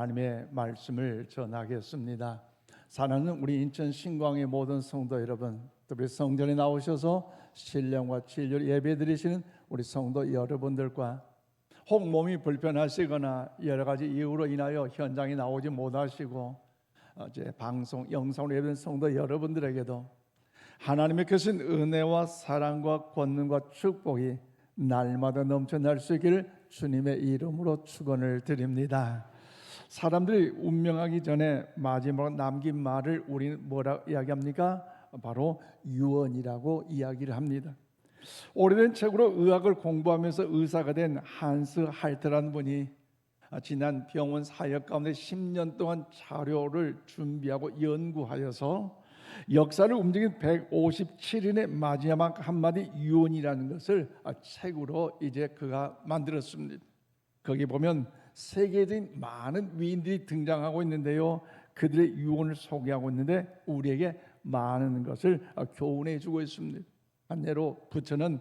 하나님의 말씀을 전하겠습니다. 사랑하는 우리 인천 신광의 모든 성도 여러분, 특별히 성전에 나오셔서 신령과 진리를 예배드리시는 우리 성도 여러분들과 혹 몸이 불편하시거나 여러 가지 이유로 인하여 현장에 나오지 못하시고 이제 방송 영상으로 예배드리는 성도 여러분들에게도 하나님의 크신 은혜와 사랑과 권능과 축복이 날마다 넘쳐날 수 있기를 주님의 이름으로 축원을 드립니다. 사람들이 운명하기 전에 마지막으로 남긴 말을 우리는 뭐라 이야기합니까? 바로 유언이라고 이야기를 합니다. 오래된 책으로 의학을 공부하면서 의사가 된 한스 할트라는 분이 지난 병원 사역 가운데 10년 동안 자료를 준비하고 연구하여서 역사를 움직인 157인의 마지막 한마디 유언이라는 것을 책으로 이제 그가 만들었습니다. 거기 보면 세계적인 많은 위인들이 등장하고 있는데요, 그들의 유언을 소개하고 있는데 우리에게 많은 것을 교훈해 주고 있습니다. 한예로 부처는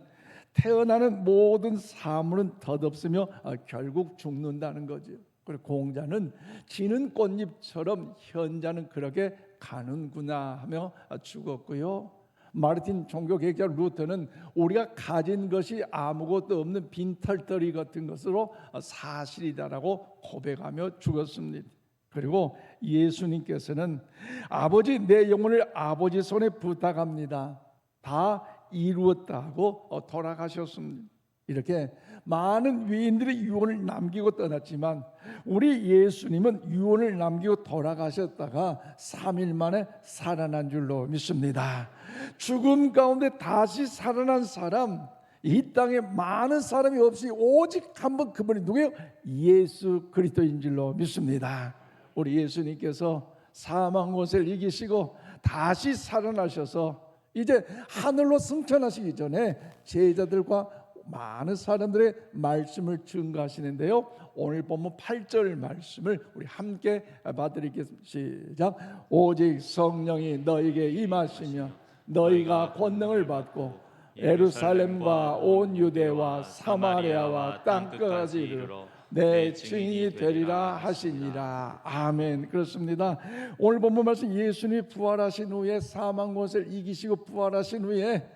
태어나는 모든 사물은 덧없으며 결국 죽는다는 거죠. 그리고 공자는 지는 꽃잎처럼 현자는 그렇게 가는구나 하며 죽었고요. 마르틴 종교개혁자 루터는 우리가 가진 것이 아무것도 없는 빈털터리 같은 것으로 사실이다라고 고백하며 죽었습니다. 그리고 예수님께서는 아버지, 내 영혼을 아버지 손에 부탁합니다, 다 이루었다고 돌아가셨습니다. 이렇게 많은 위인들이 유언을 남기고 떠났지만 우리 예수님은 유언을 남기고 돌아가셨다가 3일 만에 살아난 줄로 믿습니다. 죽음 가운데 다시 살아난 사람, 이 땅에 많은 사람이 없이 오직 한 번, 그분이 누구예요? 예수 그리스도인 줄로 믿습니다. 우리 예수님께서 사망 권세를 이기시고 다시 살아나셔서 이제 하늘로 승천하시기 전에 제자들과 많은 사람들의 말씀을 증거하시는데요, 오늘 본문 8절 말씀을 우리 함께 봐드리겠습니다. 시작. 오직 성령이 너에게 임하시며 너희가 권능을 받고 예루살렘과 온 유대와 사마리아와 땅끝까지 이르러 내 증인이 되리라 하시니라. 아멘. 그렇습니다. 오늘 본문 말씀, 예수님이 부활하신 후에 사망 권세를 이기시고 부활하신 후에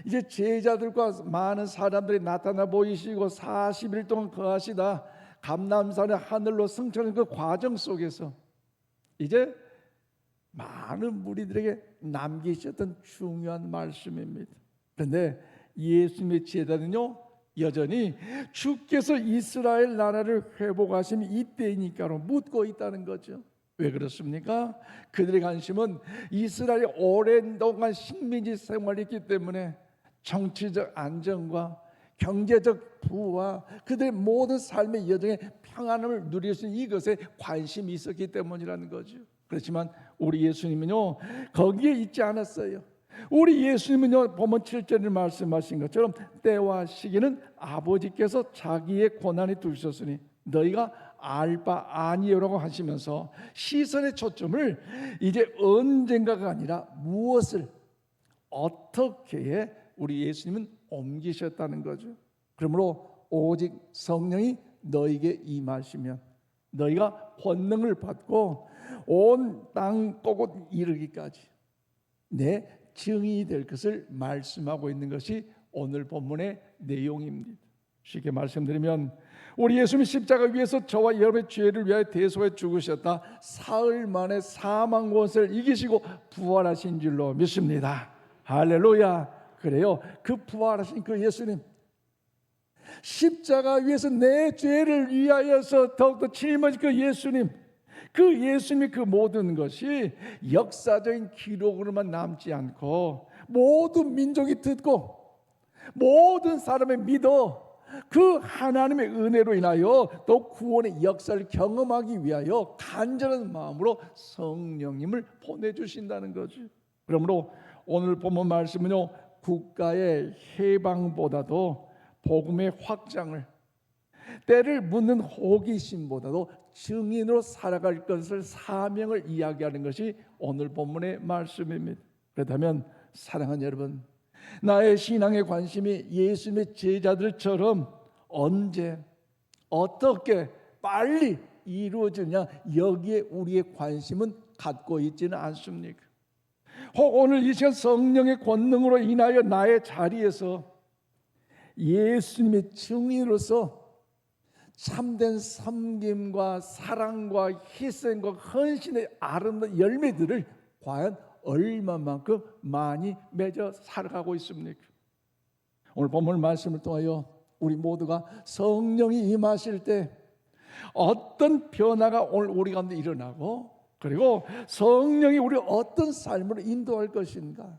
이제 제자들과 많은 사람들이 나타나 보이시고 40일 동안 거하시다 감람산의 하늘로 승천하는 그 과정 속에서 이제 많은 무리들에게 남기셨던 중요한 말씀입니다. 그런데 예수님의 제자는요, 여전히 주께서 이스라엘 나라를 회복하심이 이때이니까로 묻고 있다는 거죠. 왜 그렇습니까? 그들의 관심은 이스라엘이 오랜 동안 식민지 생활이 있기 때문에 정치적 안정과 경제적 부와 그들의 모든 삶의 여정에 평안함을 누릴 수 있는 이것에 관심이 있었기 때문이라는 거죠. 그렇지만 우리 예수님은요, 거기에 있지 않았어요. 우리 예수님은요, 본문 7절에 말씀하신 것처럼 때와 시기는 아버지께서 자기의 고난에 두셨으니 너희가 알 바 아니요라고 하시면서 시선의 초점을 이제 언젠가가 아니라 무엇을 어떻게 해 우리 예수님은 옮기셨다는 거죠. 그러므로 오직 성령이 너에게 임하시면 너희가 권능을 받고 온 땅 꼭은 이르기까지 내 증인이 될 것을 말씀하고 있는 것이 오늘 본문의 내용입니다. 쉽게 말씀드리면 우리 예수님이 십자가 위에서 저와 여러분의 죄를 위하여 대속해 죽으셨다, 사흘 만에 사망 권세를 이기시고 부활하신 줄로 믿습니다. 할렐루야. 그래요, 그 부활하신 그 예수님, 십자가 위에서 내 죄를 위하여서 더욱더 짊어진 그 예수님, 그 예수님의 그 모든 것이 역사적인 기록으로만 남지 않고 모든 민족이 듣고 모든 사람이 믿어 그 하나님의 은혜로 인하여 또 구원의 역사를 경험하기 위하여 간절한 마음으로 성령님을 보내주신다는 거죠. 그러므로 오늘 본문 말씀은요, 국가의 해방보다도 복음의 확장을, 때를 묻는 호기심보다도 증인으로 살아갈 것을, 사명을 이야기하는 것이 오늘 본문의 말씀입니다. 그렇다면 사랑하는 여러분, 나의 신앙의 관심이 예수님의 제자들처럼 언제, 어떻게, 빨리 이루어지냐, 여기에 우리의 관심은 갖고 있지는 않습니까? 혹 오늘 이 시간 성령의 권능으로 인하여 나의 자리에서 예수님의 증인으로서 참된 섬김과 사랑과 희생과 헌신의 아름다운 열매들을 과연 얼마만큼 많이 맺어 살아가고 있습니까? 오늘 본문 말씀을 통하여 우리 모두가 성령이 임하실 때 어떤 변화가 오늘 우리 가운데 일어나고, 그리고 성령이 우리를 어떤 삶으로 인도할 것인가,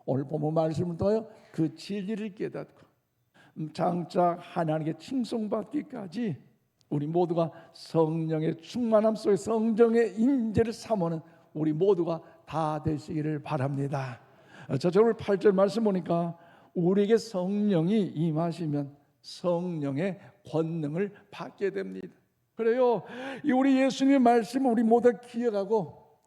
오늘 본문 말씀을 통하여 그 진리를 깨닫고 장차 하나님께 칭송받기까지 우리 모두가 성령의 충만함 속에 성령의 임재를 사모하는 우리 모두가 다 되시기를 바랍니다. 저절 8절 말씀 보니까 우리에게 성령이 임하시면 성령의 권능을 받게 됩니다. 그래요, 우리 예수님의 말씀을 우리 모두 기억하고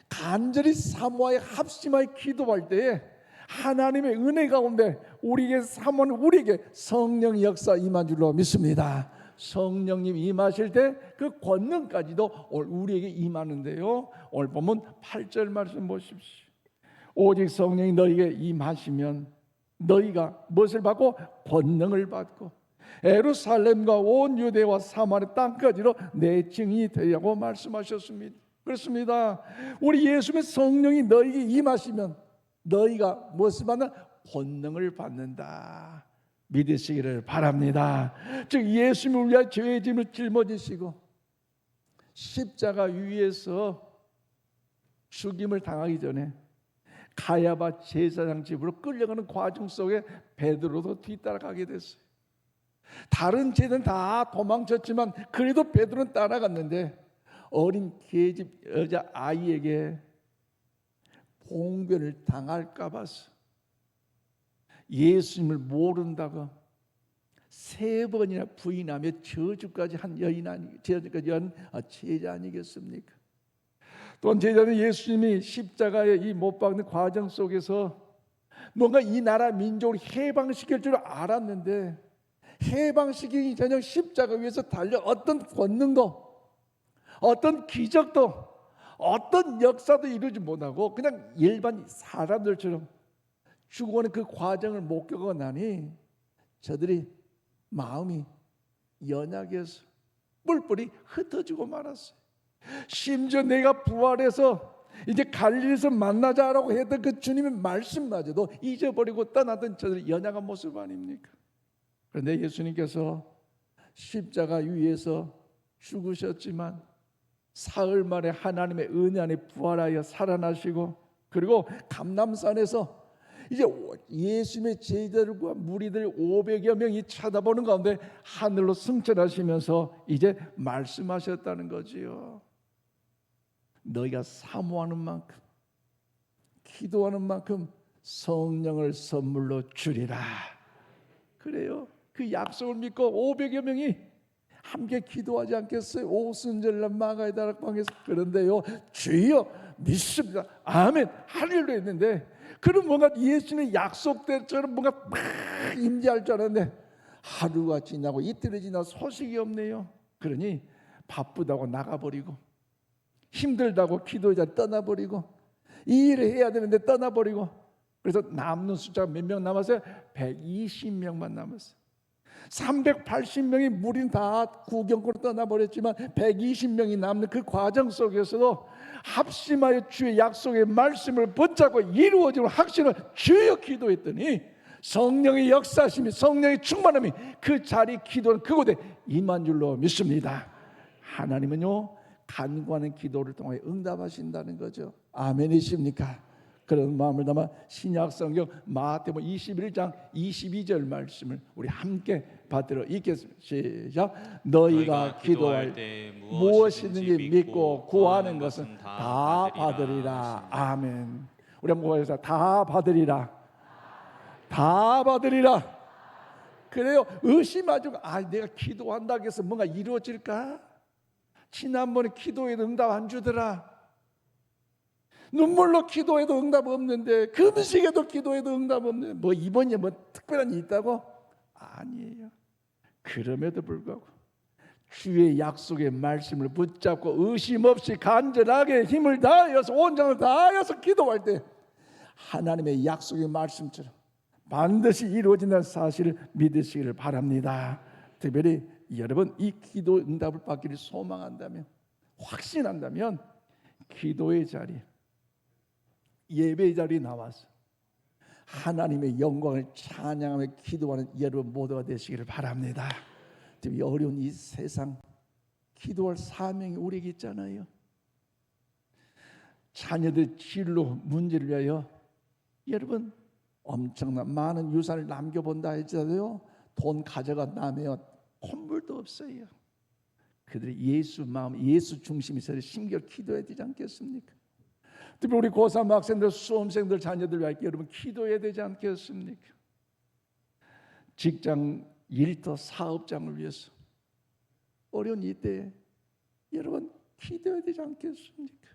간절히 사모하여 합심하여 기도할 때에 하나님의 은혜 가운데 우리에게 사모하는 우리에게 성령 역사 임한 줄로 믿습니다. 성령님 임하실 때 그 권능까지도 우리에게 임하는데요, 오늘 보면 8절 말씀 보십시오. 오직 성령이 너희에게 임하시면 너희가 무엇을 받고? 권능을 받고 예루살렘과 온 유대와 사마리아 땅까지로 내 증인이 되라고 말씀하셨습니다. 그렇습니다. 우리 예수님의 성령이 너희에게 임하시면 너희가 무엇을 받나? 권능을 받는다. 믿으시기를 바랍니다. 즉 예수님을 위하여 죄의 짐을 짊어지시고 십자가 위에서 죽임을 당하기 전에 가야바 제사장 집으로 끌려가는 과정 속에 베드로도 뒤따라가게 됐어요. 다른 제자는 다 도망쳤지만 그래도 베드로는 따라갔는데 어린 계집 여자 아이에게 봉변을 당할까 봐서 예수님을 모른다고 3번이나 부인하며 저주까지 한 저주까지 한 제자 아니겠습니까? 또한 제자는 예수님이 십자가에 이 못 박는 과정 속에서 뭔가 이 나라 민족을 해방시킬 줄 알았는데 해방시키기 전에 십자가 위에서 달려 어떤 권능도 어떤 기적도 어떤 역사도 이루지 못하고 그냥 일반 사람들처럼 죽어가는 그 과정을 못 겪어나니 저들이 마음이 연약해서 뿔뿔이 흩어지고 말았어요. 심지어 내가 부활해서 이제 갈릴리에서 만나자라고 했던 그 주님의 말씀마저도 잊어버리고 떠나던 저들의 연약한 모습 아닙니까? 그런데 예수님께서 십자가 위에서 죽으셨지만 사흘 만에 하나님의 은혜 안에 부활하여 살아나시고 그리고 감람산에서 이제 예수님의 제자들과 무리들 500여 명이 쳐다보는 가운데 하늘로 승천하시면서 이제 말씀하셨다는 거지요. 너희가 사모하는 만큼 기도하는 만큼 성령을 선물로 주리라. 그래요. 그 약속을 믿고 500여 명이 함께 기도하지 않겠어요? 오순절날 마가의 다락방에서. 그런데요, 주여 믿습니다, 아멘, 할렐루야 했는데 그럼 뭔가 예수님의 약속대처럼 뭔가 막 임재할 줄 알았는데 하루가 지나고 이틀이 지나고 소식이 없네요. 그러니 바쁘다고 나가버리고 힘들다고 기도의 자리 떠나버리고 이 일을 해야 되는데 떠나버리고, 그래서 남는 숫자가 몇 명 남았어요? 120명만 남았어요. 380명의 무리는 다 구경거로 떠나버렸지만 120명이 남는 그 과정 속에서도 합심하여 주의 약속의 말씀을 붙잡고 이루어지는 확신을 주여 기도했더니 성령의 역사심이 성령의 충만함이 그 자리 기도는 그곳에 임한 줄로 믿습니다. 하나님은요 간구하는 기도를 통해 응답하신다는 거죠. 아멘이십니까? 그런 마음을 담아 신약성경 마태복음 21장 22절 말씀을 우리 함께 받들어 읽겠습니다. 시작. 너희가 기도할 때 무엇이든지 믿고 구하는 것은 다 받으리라. 아멘. 우리 한번 해서 다 받으리라. 다 받으리라. 그래요. 의심하지 마. 내가 기도한다고 해서 뭔가 이루어질까? 지난번에 기도에도 응답 안 주더라. 눈물로 기도해도 응답 없는데, 금식에도 기도해도 응답 없는데 뭐 이번에 뭐 특별한 일이 있다고? 아니에요. 그럼에도 불구하고 주의 약속의 말씀을 붙잡고 의심 없이 간절하게 힘을 다하여서 온전을 다하여서 기도할 때 하나님의 약속의 말씀처럼 반드시 이루어진다는 사실을 믿으시기를 바랍니다. 특별히 여러분 이 기도 응답을 받기를 소망한다면, 확신한다면 기도의 자리, 예배의 자리에 나와서 하나님의 영광을 찬양하며 기도하는 여러분 모두가 되시기를 바랍니다. 지금 어려운 이 세상, 기도할 사명이 우리에게 있잖아요. 자녀들 진로 문제를 위하여 여러분 엄청난 많은 유산을 남겨본다 했잖아요. 돈 가져간다면 콧물도 없어요. 그들이 예수 마음, 예수 중심이 있어야 심결 기도해야 되지 않겠습니까? 특히 우리 고3 학생들, 수험생들, 자녀들 위하여 여러분 기도해야 되지 않겠습니까? 직장, 일터, 사업장을 위해서 어려운 이때에 여러분 기도해야 되지 않겠습니까?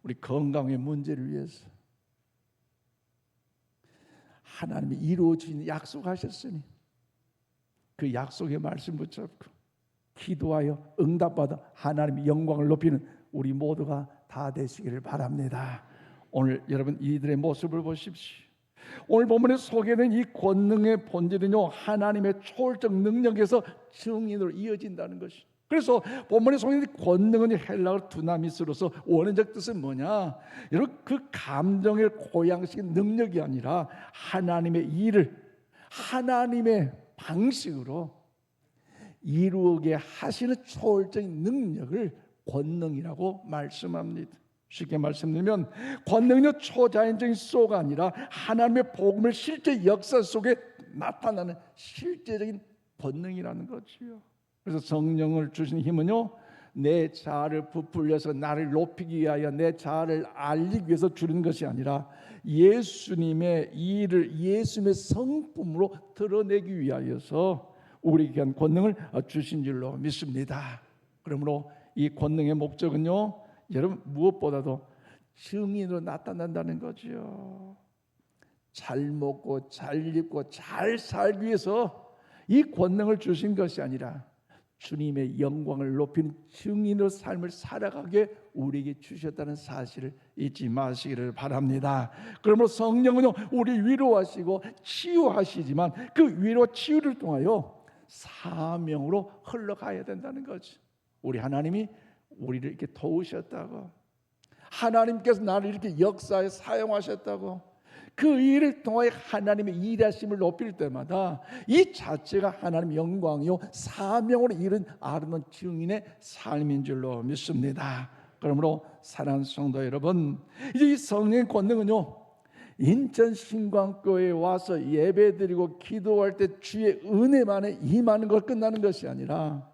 우리 건강의 문제를 위해서 하나님이 이루어진 약속하셨으니 그 약속의 말씀 붙잡고 기도하여 응답받아 하나님의 영광을 높이는 우리 모두가 다 되시기를 바랍니다. 오늘 여러분 이들의 모습을 보십시오. 오늘 본문에 소개된 이 권능의 본질은요, 하나님의 초월적 능력에서 증인으로 이어진다는 것이. 그래서 본문에 소개된 권능은 헬라어 두나미스로서 원어적 뜻은 뭐냐? 여러분 그 감정을 고양시킨 능력이 아니라 하나님의 일을 하나님의 방식으로 이루게 하시는 초월적인 능력을 권능이라고 말씀합니다. 쉽게 말씀드리면 권능은 초자연적인 쏘가 아니라 하나님의 복음을 실제 역사 속에 나타나는 실제적인 권능이라는 거지요. 그래서 성령을 주신 힘은요, 내 자아를 부풀려서 나를 높이기 위하여 내 자아를 알리기 위해서 주는 것이 아니라 예수님의 일을 예수님의 성품으로 드러내기 위하여서 우리에게 한 권능을 주신 줄로 믿습니다. 그러므로 이 권능의 목적은요, 여러분 무엇보다도 증인으로 나타난다는 거죠. 잘 먹고 잘 입고 잘 살기 위해서 이 권능을 주신 것이 아니라 주님의 영광을 높이는 증인으로 삶을 살아가게 우리에게 주셨다는 사실을 잊지 마시기를 바랍니다. 그러므로 성령은요, 우리 위로하시고 치유하시지만 그 위로 치유를 통하여 사명으로 흘러가야 된다는 거죠. 우리 하나님이 우리를 이렇게 도우셨다고, 하나님께서 나를 이렇게 역사에 사용하셨다고, 그 일을 통하여 하나님의 일하심을 높일 때마다 이 자체가 하나님의 영광이요 사명으로 이룬 아름다운 증인의 삶인 줄로 믿습니다. 그러므로 사랑하는 성도 여러분, 이제 이 성령의 권능은요, 인천 신광교회에 와서 예배드리고 기도할 때 주의 은혜만에 임하는 것 끝나는 것이 아니라,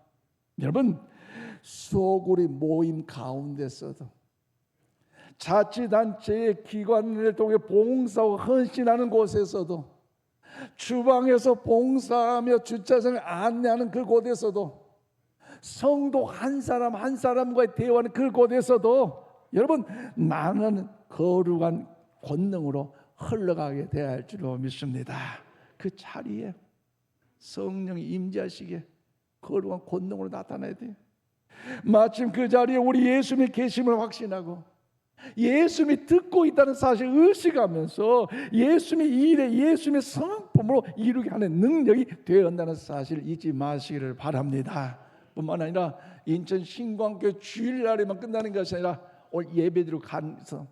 여러분 소그리 모임 가운데서도 자치단체의 기관을 통해 봉사하고 헌신하는 곳에서도, 주방에서 봉사하며 주차장을 안내하는 그 곳에서도, 성도 한 사람 한 사람과의 대화하는 그 곳에서도 여러분 나는 거룩한 권능으로 흘러가게 되어야 할 줄로 믿습니다. 그 자리에 성령이 임재하시게 거룩한 권능으로 나타나야 돼요. 마침 그 자리에 우리 예수님의 계심을 확신하고 예수님이 듣고 있다는 사실을 의식하면서 예수님의 일에 예수님의 성품으로 이루게 하는 능력이 되어야 한다는 사실을 잊지 마시기를 바랍니다. 뿐만 아니라 인천 신광교회 주일날에만 끝나는 것이 아니라 오늘 예배드리고 가서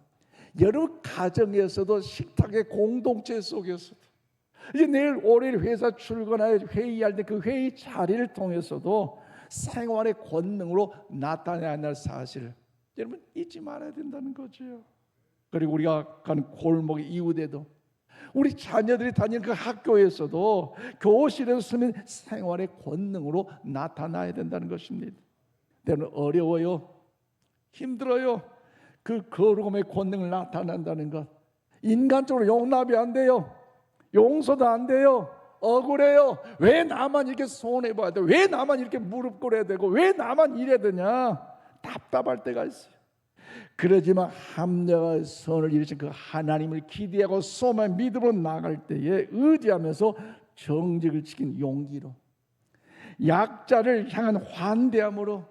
여러 가정에서도 식탁의 공동체 속에서도 이제 내일 월요일 회사 출근하여 회의할 때 그 회의 자리를 통해서도 생활의 권능으로 나타나야 할 사실을 여러분 잊지 말아야 된다는 거죠. 그리고 우리가 가는 골목 이웃에도, 우리 자녀들이 다니는 그 학교에서도, 교실에서 쓰는 생활의 권능으로 나타나야 된다는 것입니다. 때로는 어려워요, 힘들어요. 그 거룩함의 권능을 나타낸다는 것, 인간적으로 용납이 안 돼요. 용서도 안 돼요. 억울해요. 왜 나만 이렇게 손해봐야 돼? 왜 나만 이렇게 무릎 꿇어야 되고 왜 나만 이래야 되냐? 답답할 때가 있어요. 그러지만 합력의 선을 이루신 그 하나님을 기대하고 소망 믿음으로 나갈 때에 의지하면서 정직을 지킨 용기로 약자를 향한 환대함으로,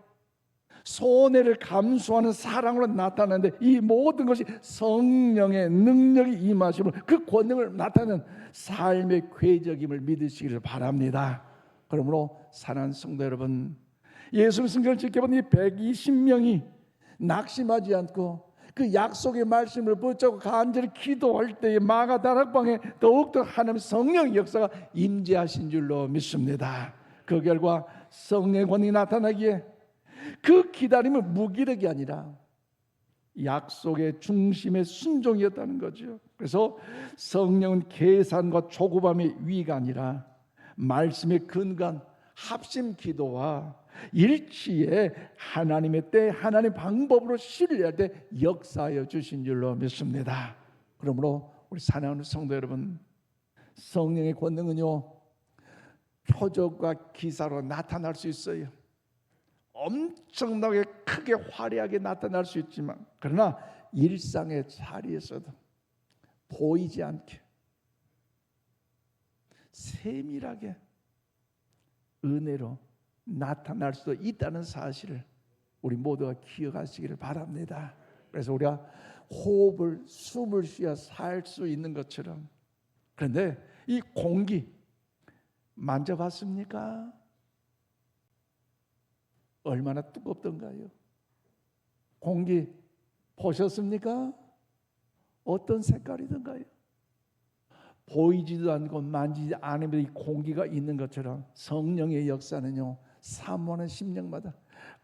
손해를 감수하는 사랑으로 나타나는데, 이 모든 것이 성령의 능력이 임하심으로 그 권능을 나타내는 삶의 궤적임을 믿으시기를 바랍니다. 그러므로 사랑하는 성도 여러분, 예수님 성전을 지켜본 이 120명이 낙심하지 않고 그 약속의 말씀을 붙잡고 간절히 기도할 때에 마가다락방에 더욱더 하나님의 성령의 역사가 임재하신 줄로 믿습니다. 그 결과 성령의 권능이 나타나기에 그 기다림은 무기력이 아니라 약속의 중심의 순종이었다는 거죠. 그래서 성령은 계산과 조급함의 위가 아니라 말씀의 근간 합심 기도와 일치에 하나님의 때 하나님의 방법으로 신뢰할 때 역사하여 주신 줄로 믿습니다. 그러므로 우리 사랑하는 성도 여러분, 성령의 권능은요 표적과 기사로 나타날 수 있어요. 엄청나게 크게 화려하게 나타날 수 있지만, 그러나 일상의 자리에서도 보이지 않게 세밀하게 은혜로 나타날 수도 있다는 사실을 우리 모두가 기억하시기를 바랍니다. 그래서 우리가 호흡을, 숨을 쉬어 살 수 있는 것처럼, 그런데 이 공기 만져봤습니까? 얼마나 뜨겁던가요? 공기 보셨습니까? 어떤 색깔이던가요? 보이지도 않고 만지지 않으면 이 공기가 있는 것처럼 성령의 역사는요, 사모하는 심령마다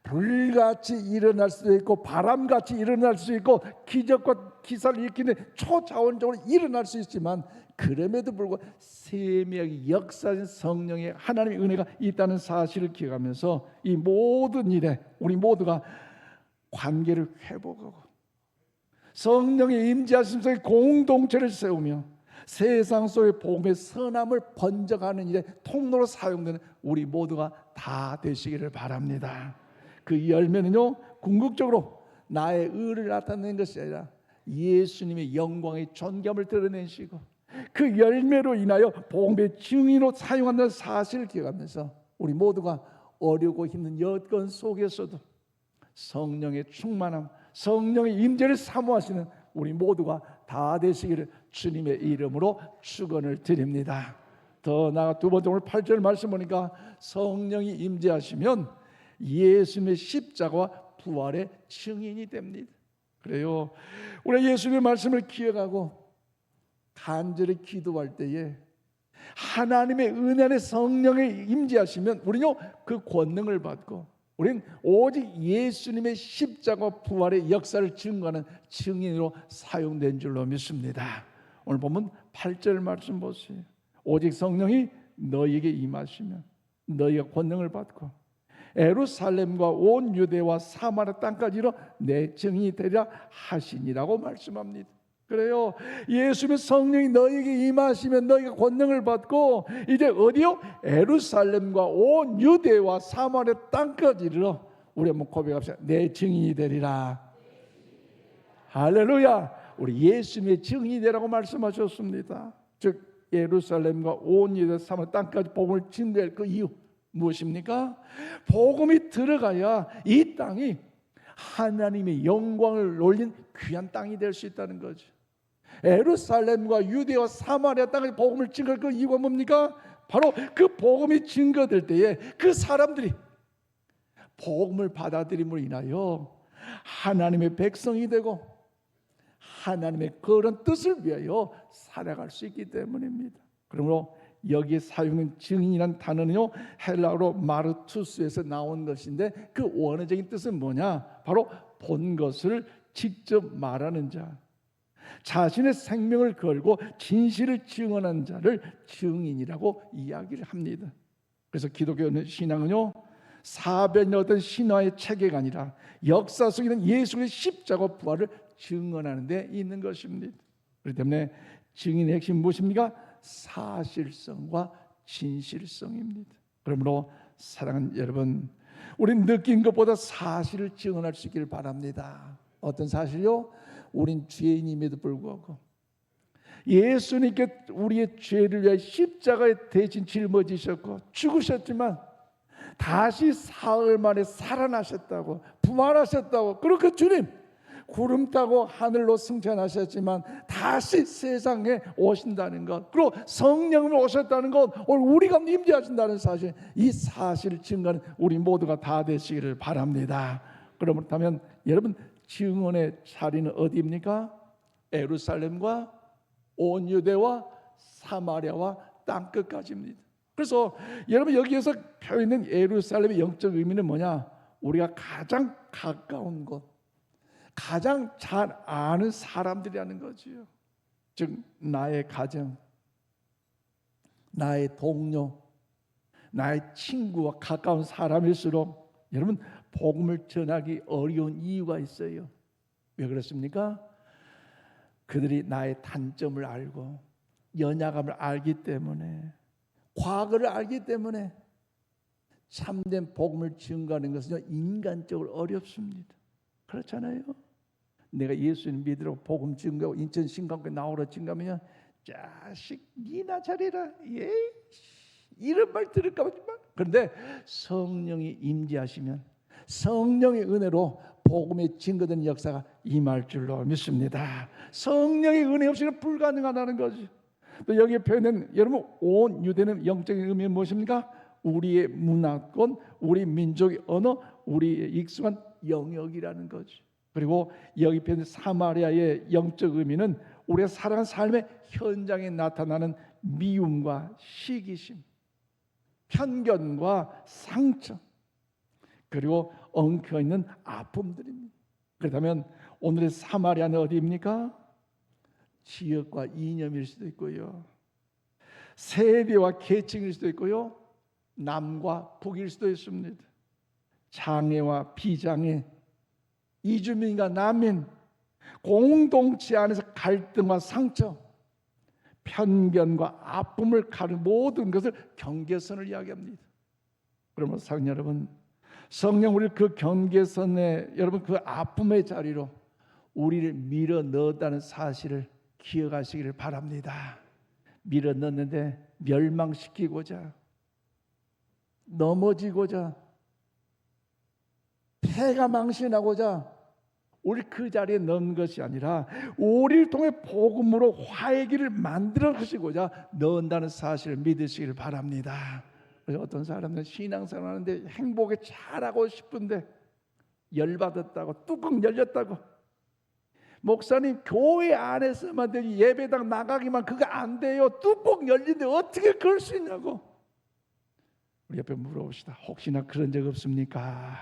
불같이 일어날 수도 있고 바람같이 일어날 수 있고 기적과 기사를 일으키는 초자원적으로 일어날 수 있지만, 그럼에도 불구하고 세밀하게 역사하신 성령의 하나님의 은혜가 있다는 사실을 기억하면서 이 모든 일에 우리 모두가 관계를 회복하고 성령의 임재하심 속에 공동체를 세우며 세상 속의 복음의 선함을 번져가는 일에 통로로 사용되는 우리 모두가 다 되시기를 바랍니다. 그 열매는요, 궁극적으로 나의 의를 나타내는 것이 아니라 예수님의 영광의 존귀함을 드러내시고 그 열매로 인하여 복음의 증인으로 사용한다는 사실을 기억하면서 우리 모두가 어렵고 힘든 여건 속에서도 성령의 충만함, 성령의 임재를 사모하시는 우리 모두가 다 되시기를 주님의 이름으로 축원을 드립니다. 더 나아가 두 번째, 오늘 8절 말씀 보니까 성령이 임재하시면 예수님의 십자가와 부활의 증인이 됩니다. 그래요, 우리 예수님의 말씀을 기억하고 간절히 기도할 때에 하나님의 은혜 안에 성령이 임재하시면 우리는 그 권능을 받고 우리는 오직 예수님의 십자가 부활의 역사를 증거하는 증인으로 사용된 줄로 믿습니다. 오늘 보면 8절 말씀 보세요. 오직 성령이 너희에게 임하시면 너희가 권능을 받고 예루살렘과 온 유대와 사마리아 땅까지 이르러 내 증인이 되리라 하시니라고 말씀합니다. 그래요, 예수님의 성령이 너희에게 임하시면 너희가 권능을 받고 이제 어디요? 예루살렘과 온 유대와 사마리아 땅까지 이르러 우리 한번 고백합시다. 내 증인이 되리라. 할렐루야. 우리 예수님의 증인이 되라고 말씀하셨습니다. 즉 예루살렘과 온 유대 사마리아 땅까지 복음을 증거할 그 이유 무엇입니까? 복음이 들어가야 이 땅이 하나님의 영광을 올린 귀한 땅이 될 수 있다는 거죠. 예루살렘과 유대와 사마리아 땅의 복음을 증거할 그 이유가 뭡니까? 바로 그 복음이 증거될 때에 그 사람들이 복음을 받아들임으로 인하여 하나님의 백성이 되고 하나님의 그런 뜻을 위하여 살아갈 수 있기 때문입니다. 그러므로 여기에 사용된 증인이라는 단어는요, 헬라어로 마르투스에서 나온 것인데 그 원어적인 뜻은 뭐냐? 바로 본 것을 직접 말하는 자, 자신의 생명을 걸고 진실을 증언한 자를 증인이라고 이야기를 합니다. 그래서 기독교 신앙은요, 사변의 어떤 신화의 체계가 아니라 역사 속에 있는 예수의 십자가 부활을 증언하는 데 있는 것입니다. 그렇기 때문에 증인의 핵심 무엇입니까? 사실성과 진실성입니다. 그러므로 사랑하는 여러분, 우린 느낀 것보다 사실을 증언할 수 있기를 바랍니다. 어떤 사실요? 우린 죄인임에도 불구하고 예수님께 우리의 죄를 위해 십자가에 대신 짊어지셨고 죽으셨지만 다시 사흘 만에 살아나셨다고, 부활하셨다고. 그리고 그 주님 구름 타고 하늘로 승천하셨지만 다시 세상에 오신다는 것, 그리고 성령을 오셨다는 것, 오늘 우리가 임재하신다는 사실, 이 사실을 증거하는 우리 모두가 다 되시기를 바랍니다. 그렇다면 여러분, 증언의 자리는 어디입니까? 예루살렘과 온 유대와 사마리아와 땅끝까지입니다. 그래서 여러분, 여기에서 표현된 예루살렘의 영적 의미는 뭐냐? 우리가 가장 가까운 곳, 가장 잘 아는 사람들이라는 거지요. 즉 나의 가정, 나의 동료, 나의 친구와 가까운 사람일수록 여러분, 복음을 전하기 어려운 이유가 있어요. 왜 그렇습니까? 그들이 나의 단점을 알고 연약함을 알기 때문에, 과거를 알기 때문에 참된 복음을 증거하는 것은 인간적으로 어렵습니다. 그렇잖아요. 내가 예수님 믿으라고 복음 증거하고 인천 신강교회 나오라 증거하면, 자식 니나 잘해라, 예, 이런 말 들을까 봐. 그런데 성령이 임재하시면 성령의 은혜로 복음의 증거되는 역사가 임할 줄로 믿습니다. 성령의 은혜 없이는 불가능하다는 거지. 또 여기에 표현된 여러분, 온 유대는 영적인 의미는 무엇입니까? 우리의 문화권, 우리 민족의 언어, 우리의 익숙한 영역이라는 거지. 그리고 여기 표현된 사마리아의 영적 의미는 우리가 살아가는 삶의 현장에 나타나는 미움과 시기심, 편견과 상처, 그리고 엉켜있는 아픔들입니다. 그렇다면 오늘의 사마리아는 어디입니까? 지역과 이념일 수도 있고요, 세대와 계층일 수도 있고요, 남과 북일 수도 있습니다. 장애와 비장애, 이주민과 난민, 공동체 안에서 갈등과 상처, 편견과 아픔을 가르는 모든 것을 경계선을 이야기합니다. 그러면 사랑하는 여러분, 성령 우리를 그 경계선에, 여러분 그 아픔의 자리로 우리를 밀어 넣었다는 사실을 기억하시기를 바랍니다. 밀어 넣었는데 멸망시키고자, 넘어지고자, 폐가 망신하고자 우리 그 자리에 넣은 것이 아니라 우리를 통해 복음으로 화의 길을 만들어 주시고자 넣는다는 사실을 믿으시기를 바랍니다. 그래서 어떤 사람들은 신앙생활 하는데 행복에 잘하고 싶은데 열받았다고, 뚜껑 열렸다고, 목사님 교회 안에서만 되지 예배당 나가기만 그거 안 돼요, 뚜껑 열린데 어떻게 그럴 수 있냐고. 우리 옆에 물어봅시다. 혹시나 그런 적 없습니까?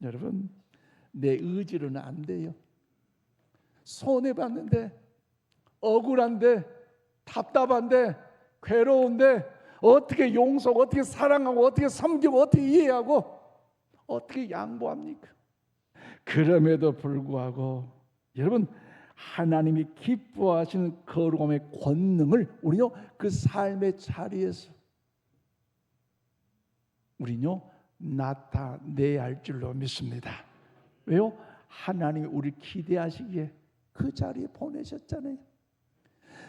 여러분, 내 의지로는 안 돼요. 손해봤는데, 억울한데, 답답한데, 괴로운데 어떻게 용서하고, 어떻게 사랑하고, 어떻게 섬기고, 어떻게 이해하고, 어떻게 양보합니까? 그럼에도 불구하고 여러분, 하나님이 기뻐하시는 거룩함의 권능을 우리요 그 삶의 자리에서 우리요 나타내야 할 줄로 믿습니다. 왜요? 하나님이 우리를 기대하시기에 그 자리에 보내셨잖아요.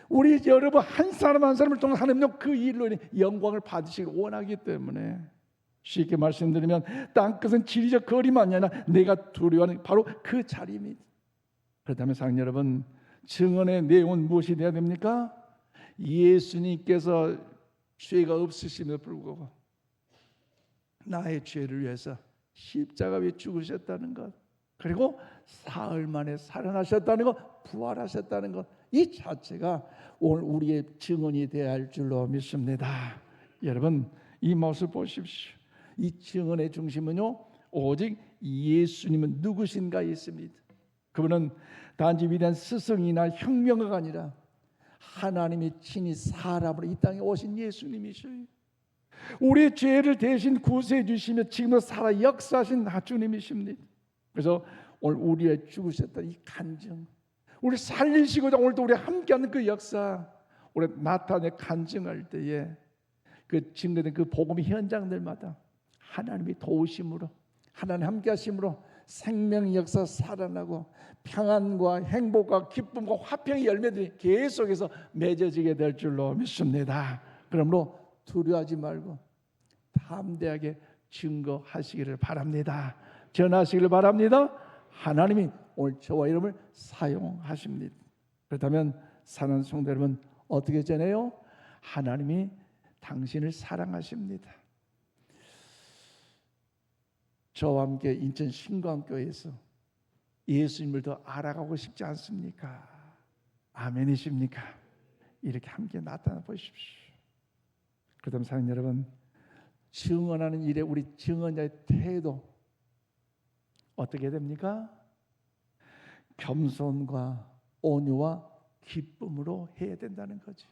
우리 여러분 한 사람 한 사람을 통해 하나님은 그 일로 인해 영광을 받으시길 원하기 때문에, 쉽게 말씀드리면 땅끝은 지리적 거리만이 아니라 내가 두려워하는 바로 그 자리입니다. 그렇다면 사랑하는 여러분, 증언의 내용은 무엇이 되어야 됩니까? 예수님께서 죄가 없으심에도 불구하고 나의 죄를 위해서 십자가 위에 죽으셨다는 것, 그리고 사흘 만에 살아나셨다는 것, 부활하셨다는 것, 이 자체가 오늘 우리의 증언이 되어야 할 줄로 믿습니다. 여러분, 이 모습 보십시오. 이 증언의 중심은요 오직 예수님은 누구신가에 있습니다. 그분은 단지 위대한 스승이나 혁명가가 아니라 하나님이 친히 사람으로 이 땅에 오신 예수님이셔요. 우리의 죄를 대신 구세해 주시며 지금도 살아 역사하신 주님이십니다. 그래서 오늘 우리의 죽으셨던 이 간증, 우리 살리시고자 오늘도 우리 함께하는 그 역사, 우리 나타내 간증할 때에 그 증거된 그 복음의 현장들마다 하나님이 도우심으로, 하나님 함께하심으로 생명의 역사 살아나고 평안과 행복과 기쁨과 화평의 열매들이 계속해서 맺어지게 될 줄로 믿습니다. 그러므로 두려워하지 말고 담대하게 증거하시기를 바랍니다. 전하시기를 바랍니다. 하나님이 오늘 저와 여러분을 사용하십니다. 그렇다면 사랑하는 성도 여러분, 어떻게 전해요? 하나님이 당신을 사랑하십니다. 저와 함께 인천 신광교회에서 예수님을 더 알아가고 싶지 않습니까? 아멘이십니까? 이렇게 함께 나타나 보십시오. 그렇다면 사랑하는 여러분, 증언하는 일에 우리 증언자의 태도 어떻게 됩니까? 겸손과 온유와 기쁨으로 해야 된다는 거지.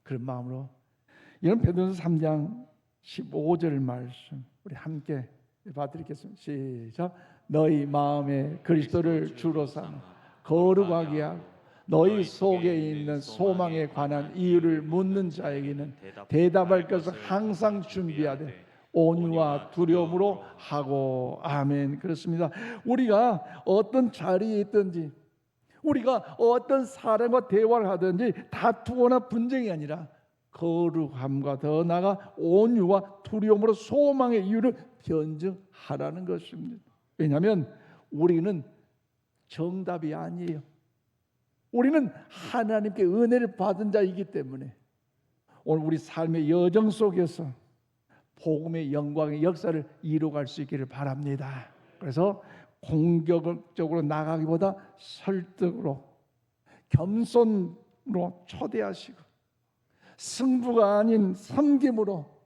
그런 마음으로 이런 베드로서 3장 15절 말씀 우리 함께 봐드리겠습니다. 시작. 너희 마음에 그리스도를 주로 삼아 거룩하게 하고 너희 속에 있는 소망에 관한 이유를 묻는 자에게는 대답할 것을 항상 준비하되 온유와 두려움으로 하고. 아멘. 그렇습니다. 우리가 어떤 자리에 있든지, 우리가 어떤 사람과 대화를 하든지 다투거나 분쟁이 아니라 거룩함과 더 나아가 온유와 두려움으로 소망의 이유를 변증하라는 것입니다. 왜냐하면 우리는 정답이 아니에요. 우리는 하나님께 은혜를 받은 자이기 때문에 오늘 우리 삶의 여정 속에서 복음의 영광의 역사를 이루어갈 수 있기를 바랍니다. 그래서 공격적으로 나가기보다 설득으로 겸손으로 초대하시고 승부가 아닌 섬김으로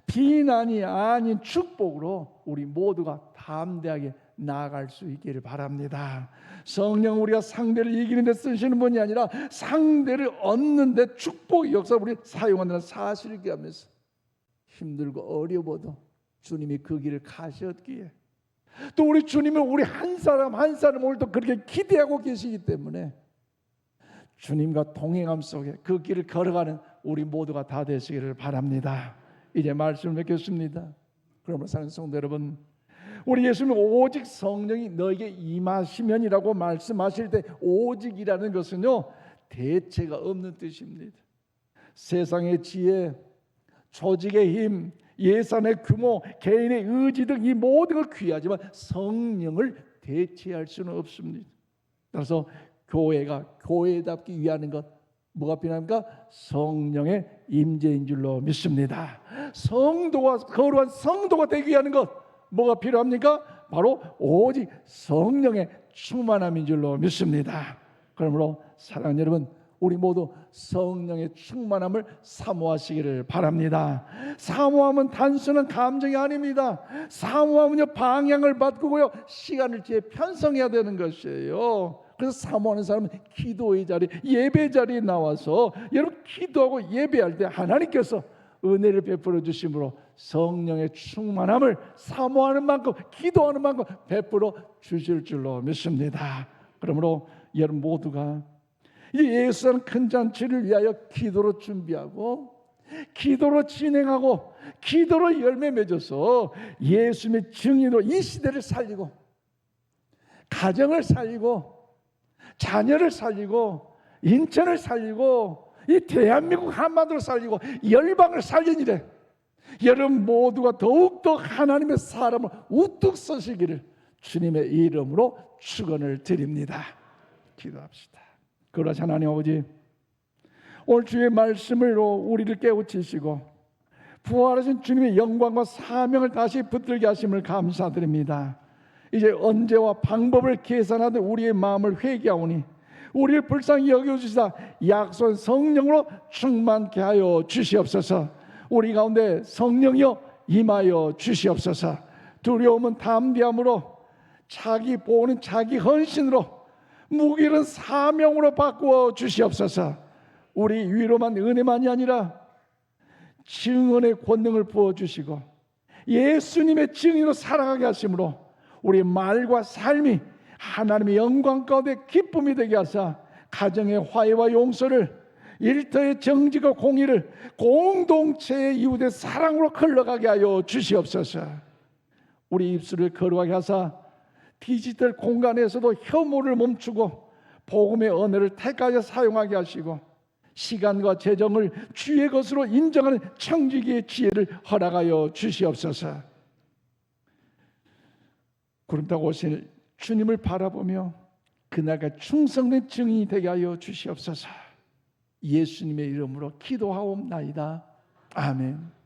비난이 아닌 축복으로 우리 모두가 담대하게 나아갈 수 있기를 바랍니다. 성령 우리가 상대를 이기는 데 쓰시는 분이 아니라 상대를 얻는 데 축복의 역사를 우리 사용한다는 사실을 기하면서 힘들고 어려워도 주님이 그 길을 가셨기에 또 우리 주님은 우리 한 사람 한 사람 오늘도 그렇게 기대하고 계시기 때문에 주님과 동행함 속에 그 길을 걸어가는 우리 모두가 다 되시기를 바랍니다. 이제 말씀을 맺겠습니다. 그러므로 사랑하는 성도 여러분, 우리 예수님은 오직 성령이 너에게 임하시면이라고 말씀하실 때 오직이라는 것은요 대체가 없는 뜻입니다. 세상의 지혜, 조직의 힘, 예산의 규모, 개인의 의지 등 이 모든 걸 귀하지만 성령을 대체할 수는 없습니다. 따라서 교회가 교회답기 위하는 것 뭐가 필요합니까? 성령의 임재인 줄로 믿습니다. 성도가 거룩한 성도가 되기 위하는 것 뭐가 필요합니까? 바로 오직 성령의 충만함인 줄로 믿습니다. 그러므로 사랑하는 여러분, 우리 모두 성령의 충만함을 사모하시기를 바랍니다. 사모함은 단순한 감정이 아닙니다. 사모함은요 방향을 바꾸고요 시간을 재편성해야 되는 것이에요. 그래서 사모하는 사람은 기도의 자리, 예배 자리에 나와서 여러분 기도하고 예배할 때 하나님께서 은혜를 베풀어 주심으로 성령의 충만함을 사모하는 만큼 기도하는 만큼 베풀어 주실 줄로 믿습니다. 그러므로 여러분 모두가 이 예수라는 큰 잔치를 위하여 기도로 준비하고 기도로 진행하고 기도로 열매 맺어서 예수님의 증인으로 이 시대를 살리고 가정을 살리고 자녀를 살리고 인천을 살리고 이 대한민국 한반도를 살리고 열방을 살리니래. 여러분 모두가 더욱더 하나님의 사람을 우뚝 서시기를 주님의 이름으로 축원을 드립니다. 기도합시다. 그러자 하나님 아버지, 오늘 주의 말씀으로 우리를 깨우치시고 부활하신 주님의 영광과 사명을 다시 붙들게 하심을 감사드립니다. 이제 언제와 방법을 계산하듯 우리의 마음을 회개하오니 우리를 불쌍히 여겨주시다 약속한 성령으로 충만케 하여 주시옵소서. 우리 가운데 성령이여 임하여 주시옵소서. 두려움은 담대함으로, 자기 보호는 자기 헌신으로, 무기는 사명으로 바꾸어 주시옵소서. 우리 위로만 은혜만이 아니라 증언의 권능을 부어주시고 예수님의 증인으로 살아가게 하심으로 우리 말과 삶이 하나님의 영광 가운데 기쁨이 되게 하사 가정의 화해와 용서를, 일터의 정직과 공의를, 공동체의 이웃의 사랑으로 흘러가게 하여 주시옵소서. 우리 입술을 거룩하게 하사 디지털 공간에서도 혐오를 멈추고 복음의 언어를 택하여 사용하게 하시고 시간과 재정을 주의 것으로 인정하는 청지기의 지혜를 허락하여 주시옵소서. 구름 타고 오실 주님을 바라보며 그날가 충성된 증인이 되게 하여 주시옵소서. 예수님의 이름으로 기도하옵나이다. 아멘.